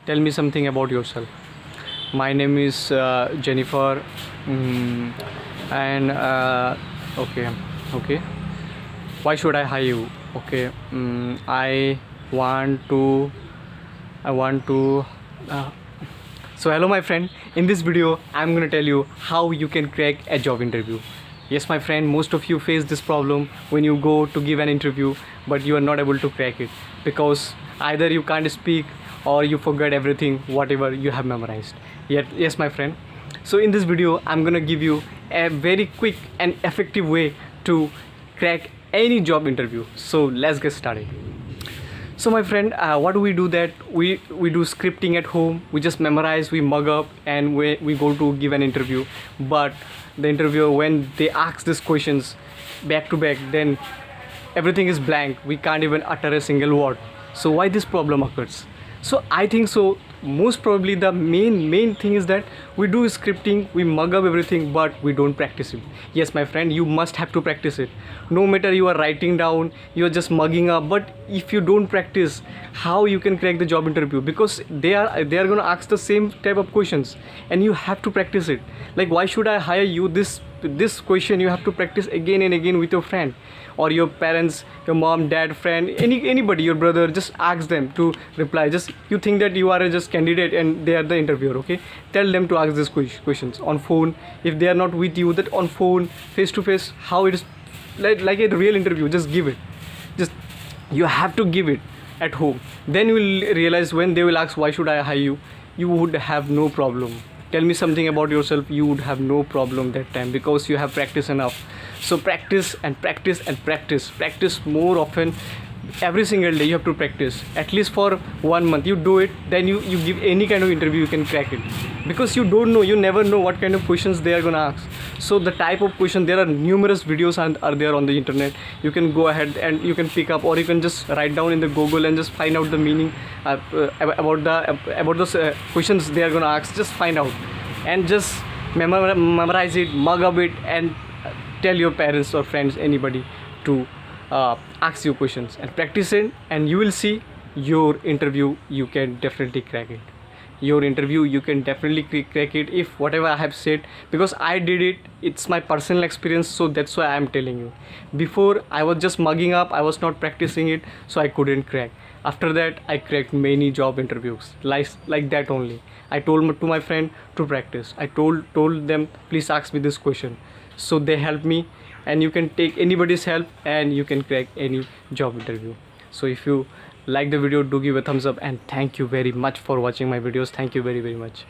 tell me something about yourself. My name is Jennifer, and okay. Why should I hire you? Okay, want to, I want to. Uh, so hello, my friend. In this video, I'm gonna tell you how you can crack a job interview. Yes, my friend, most of you face this problem when you go to give an interview, but you are not able to crack it because either you can't speak or you forget everything, whatever you have memorized. Yet, yes, my friend. So in this video, I'm gonna give you a very quick and effective way to crack any job interview. So let's get started. So my friend, what do? That we do scripting at home. We just memorize, we mug up, and we go to give an interview. But the interviewer, when they ask these questions back to back, then everything is blank. We can't even utter a single word. So why this problem occurs? So I think so most probably the main thing is that we do scripting, we mug up everything, but we don't practice it. Yes, my friend, you must have to practice it. No matter you are writing down, you are just mugging up, but if you don't practice, how you can crack the job interview? Because they are going to ask the same type of questions and you have to practice it. Like, why should I hire you? This question you have to practice again and again with your friend or your parents, your mom, dad, friend, anybody, your brother. Just ask them to reply. Just you think that you are a just candidate and they are the interviewer, okay? Tell them to ask these questions on phone. If they are not with you, that on phone, face to face, how it is like a real interview. Just give it. Just you have to give it at home. Then you will realize when they will ask why should I hire you, you would have no problem. Tell me something about yourself, you would have no problem that time because you have practiced enough. So practice and practice and practice more often. Every single day you have to practice at least for 1 month. You do it, then you give any kind of interview, you can crack it, because you don't know, you never know what kind of questions they are gonna ask. So the type of question, there are numerous videos are there on the internet. You can go ahead and you can pick up, or you can just write down in the Google and just find out the meaning about the questions they are gonna ask. Just find out and just memorize it, mug up it, and tell your parents or friends, anybody, to ask you questions and practice it, and you will see your interview you can definitely crack it. Your interview you can definitely crack it if whatever I have said, because I did it. It's my personal experience, so that's why I am telling you. Before I was just mugging up, I was not practicing it, so I couldn't crack. After that I cracked many job interviews like that only. I told to my friend to practice. I told them please ask me this question, so they helped me. And you can take anybody's help and you can crack any job interview. So if you like the video, do give a thumbs up, and thank you very much for watching my videos. Thank you very much.